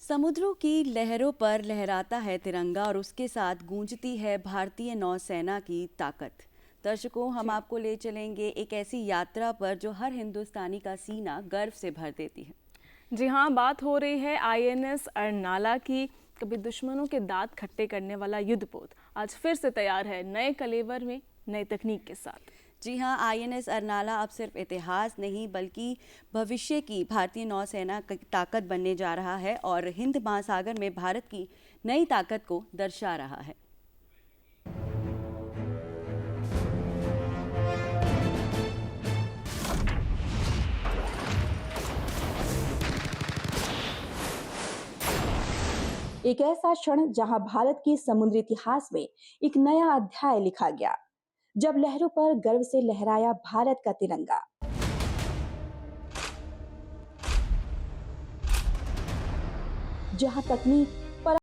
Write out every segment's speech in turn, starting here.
समुद्रों की लहरों पर लहराता है तिरंगा और उसके साथ गूंजती है भारतीय नौसेना की ताकत। दर्शकों, हम जी। आपको ले चलेंगे एक ऐसी यात्रा पर जो हर हिंदुस्तानी का सीना गर्व से भर देती है। जी हाँ, बात हो रही है आईएनएस अर्नाला की। कभी दुश्मनों के दांत खट्टे करने वाला युद्धपोत आज फिर से तैयार है, नए कलेवर में, नई तकनीक के साथ। जी हाँ, आईएनएस अर्नाला अब सिर्फ इतिहास नहीं बल्कि भविष्य की भारतीय नौसेना की ताकत बनने जा रहा है और हिंद महासागर में भारत की नई ताकत को दर्शा रहा है। एक ऐसा क्षण जहां भारत के समुद्री इतिहास में एक नया अध्याय लिखा गया, जब लहरों पर गर्व से लहराया भारत का तिरंगा। जहां तकनीक पर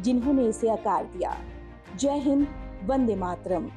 जिन्होंने इसे आकार दिया। जय हिंद, वंदे मातरम।